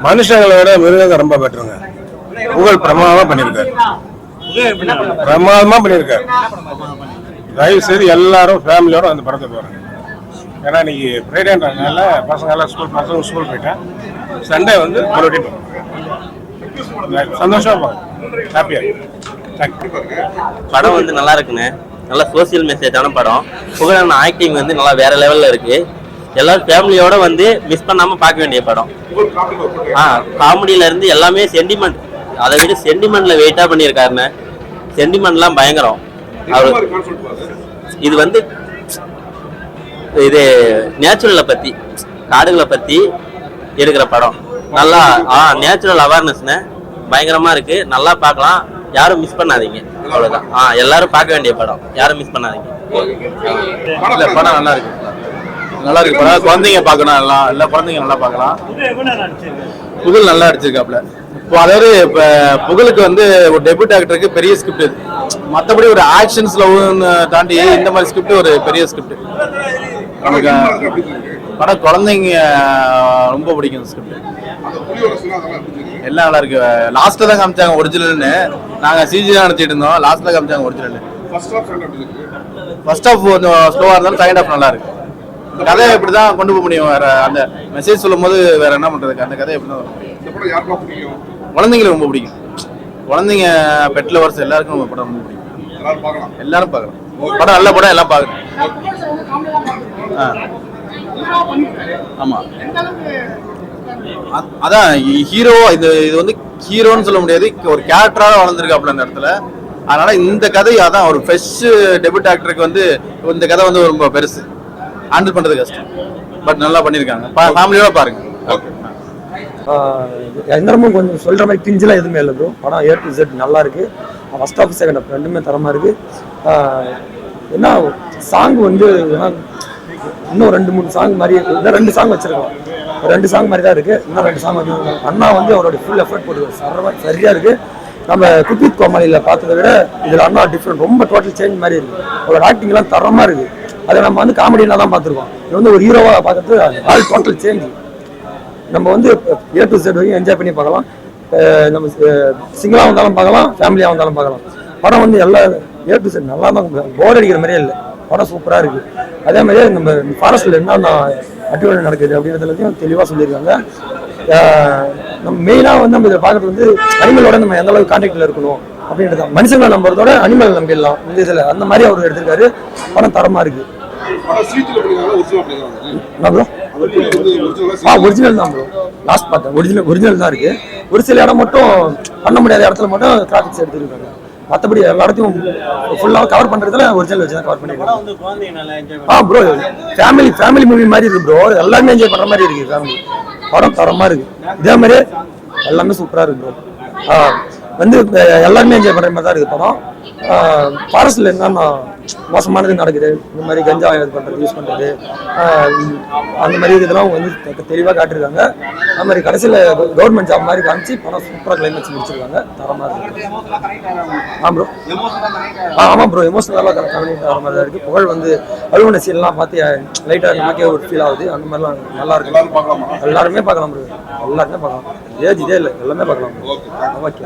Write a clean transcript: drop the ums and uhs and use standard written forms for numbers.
மனுஷங்களை விட மிருகங்க ரொம்ப பெட்டருங்க. புகழ் பிரமாதமா பண்ணியிருக்காரு, பிரமாதமா பண்ணியிருக்காரு. தயவு செய்து எல்லாரும் ஃபேமிலியோட அந்த படத்தை பாருங்க. ஏன்னா இன்னைக்கு ஃப்ரைடேன்றதுனால பசங்க எல்லாம் ஸ்கூல் போயிட்டேன். சண்டே வந்து மறுபடியும் சந்தோஷமா ஹாப்பியா. படம் வந்து நல்லா இருக்குண்ணே, நல்லா சோசியல் மெசேஜான படம். புகழான ஆக்டிங் வந்து நல்லா வேற லெவல்ல இருக்கு. எல்லாரும் ஃபேமிலியோட வந்து மிஸ் பண்ணாம பார்க்க வேண்டிய படம். காமெடியில இருந்து எல்லாமே சென்டிமெண்ட், அதை விட சென்டிமெண்ட்ல வெயிட்டா பண்ணியிருக்காருண்ணே. சென்டிமெண்ட்லாம் பயங்கரம். இது வந்து இது நேச்சுரலை பத்தி, காடுகளை பத்தி எடுக்கிற படம். நல்லா நேச்சுரல் அவேர்னஸ்னு பயங்கரமா இருக்கு. நல்லா பார்க்கலாம், யாரும் மிஸ் பண்ணாதீங்க. அவ்வளவுதான். எல்லாரும் பார்க்க வேண்டிய படம், யாரும் மிஸ் பண்ணாதீங்க. படம் நல்லா இருக்கு, நல்லா இருக்கு படம். குழந்தைங்க பார்க்கணும், எல்லாம் எல்லா குழந்தைங்க நல்லா பார்க்கலாம். புகழ் நல்லா அடிச்சிருக்காப்ல. இப்போ அதாவது இப்போ புகழுக்கு வந்து ஒரு டெபியூட் ஆக்டருக்கு பெரிய ஸ்கிரிப்ட் இது. மற்றபடி ஒரு ஆக்ஷன்ஸ் லவ்னு தாண்டி இந்த மாதிரி ஸ்கிரிப்ட் ஒரு பெரிய ஸ்கிரிப்ட். நமக்கு படம் குழந்தைங்க ரொம்ப பிடிக்கும். ஸ்கிரிப்ட் எல்லாம் நல்லா இருக்கு. லாஸ்ட்ல தான் காமிச்சாங்க ஒரிஜினல்னு. நாங்கள் சிஜி தான் நினைச்சிட்டு இருந்தோம், லாஸ்ட்ல காமிச்சாங்க ஒரிஜினல். ஃபர்ஸ்ட் ஹாஃப் கொஞ்சம் ஸ்லோவா இருந்தாலும் செகண்ட் ஹாஃப் நல்லா இருக்கு. கதையை எப்படி தான் கொண்டு போக முடியும், வேற அந்த மெசேஜ் சொல்லும் போது வேற என்ன பண்றதுக்கு, அந்த கதை எப்படி தான் குழந்தைங்களுக்கு ரொம்ப பிடிக்கும். குழந்தைங்க பெட் லவர்ஸ் எல்லாருக்கும் படம் ரொம்ப பிடிக்கும். எல்லாரும் பார்க்கலாம். படம் நல்ல படம், எல்லாம் பார்க்கணும். ஆமா, அதான் ஹீரோ. இது வந்து ஹீரோன்னு சொல்ல முடியாது, ஒரு கேரக்டராக வளர்ந்துருக்காப்புல அந்த இடத்துல. அதனால இந்த கதை அதான் ஒரு ஃப்ரெஷ் டெபியூட் ஆக்டருக்கு வந்து இந்த கதை வந்து ரொம்ப பெருசு, ஹேண்டில் பண்றது கஷ்டம். பட் நல்லா பண்ணியிருக்காங்க, ஃபேமிலியோட பாருங்க. எந்திரமும் கொஞ்சம் சொல்ற மாதிரி கிஞ்சிலாம் எதுவுமே இல்லை ப்ரோ. படம் A to Z நல்லா இருக்கு. ஃபர்ஸ்ட் ஆஃப் செகண்ட் ஆஃப் ரெண்டுமே தரமா இருக்கு. என்ன சாங் வந்து இன்னும் 2-3 சாங் மாதிரி, இன்னும் 2 சாங் வச்சிருக்கோம். 2 சாங் மாதிரி தான் இருக்கு. இன்னும் 2 சாங் வந்து அண்ணா வந்து அவரோட ஃபுல் எஃபர்ட் போட்டு சரியா இருக்கு. நம்ம குக்வித் கோமாளியில் பார்த்ததை விட இதில் அண்ணா டிஃப்ரெண்ட், ரொம்ப டோட்டல் சேஞ்ச் மாதிரி இருக்கு. அவரோட ஆக்டிங்லாம் தரமா இருக்கு. அதை நம்ம வந்து காமெடியாக தான் பார்த்துருக்கோம். இது வந்து ஒரு ஹீரோவாக பார்க்கறது ஆல் டோட்டல் சேஞ்ச். நம்ம வந்து A to Z வரைக்கும் என்ஜாய் பண்ணி பார்க்கலாம். நம்ம சிங்கிளாக வந்தாலும் பார்க்கலாம், ஃபேமிலியாக வந்தாலும் பார்க்கலாம். படம் வந்து எல்லா A to Z நல்லா தான், போர் அடிக்கிற மாதிரியே இல்லை. படம் சூப்பராக இருக்குது. அதே மாதிரியே நம்ம ஃபாரஸ்ட்டில் என்னென்ன ஆக்டிவிட்டி நடக்குது அப்படின்றதுலையும் தெளிவாக சொல்லியிருக்காங்க. நம்ம மெயினாக வந்து நம்ம இதை பார்க்குறது வந்து அனிமலோட நம்ம எந்த அளவுக்கு கான்டாக்டில் இருக்கணும் அப்படின்றது தான். மனுஷங்களை நம்புறதோட அனிமல் நம்பிடலாம் இந்த இதில், அந்த மாதிரி அவர் எடுத்திருக்காரு. படம் தரமாக இருக்குது. ஒரிஜினல் தான் ப்ரோ. லாஸ்ட் பார்த்தேன், ஒரிஜினல் தான் இருக்கு. ஒரு சில இடம் மட்டும் பண்ண முடியாத இடத்துல மட்டும் கிராஃபிக்ஸ் எடுத்துருக்காங்க. மற்றபடி எல்லா இடத்தையும் ஃபுல்லாக கவர் பண்றதுல ஒரிஜினல் வச்சு தான் கவர் பண்ணிருக்காங்க. ப்ரோ ஃபேமிலி மூவி மாதிரி இருக்கு ப்ரோ. எல்லாருமே என்ஜாய் பண்ற மாதிரி இருக்கு. ஃபேமிலி படம் தரமா இருக்கு. இதே மாதிரி எல்லாமே சூப்பரா இருக்கு ப்ரோ. வந்து எல்லாருமே என்ஜாய் பண்ற மாதிரி தான் இருக்கு படம். ஃபாரஸ்ட்ல என்னன்னா மோசமானது நடக்குது, இந்த மாதிரி கஞ்சா இது பண்றது, யூஸ் பண்றது, அந்த மாதிரி இதெல்லாம் வந்து தெளிவாக காட்டிருக்காங்க. அந்த மாதிரி கடைசியில் கவர்மெண்ட் ஜாப் மாதிரி காமிச்சு படம் சூப்பராக கிளைமேக்ஸ் முடிச்சிருக்காங்க. தரமாக இருக்கு. ப்ரோ. ஆமாம் ப்ரோ, எமோஷனலாக கவனிட்டு வர மாதிரி தான் இருக்கு. புகழ் வந்து அலுவலக சீன்லாம் பார்த்து லைட்டாக நமக்கே ஒரு ஃபீல் ஆகுது. அந்த மாதிரிலாம் நல்லா இருக்கு. எல்லாருமே பார்க்கலாம் ப்ரோ, எல்லாருமே பார்க்கலாம். ஏஜ் இதே இல்லை, எல்லாமே பார்க்கலாம். ஓகே.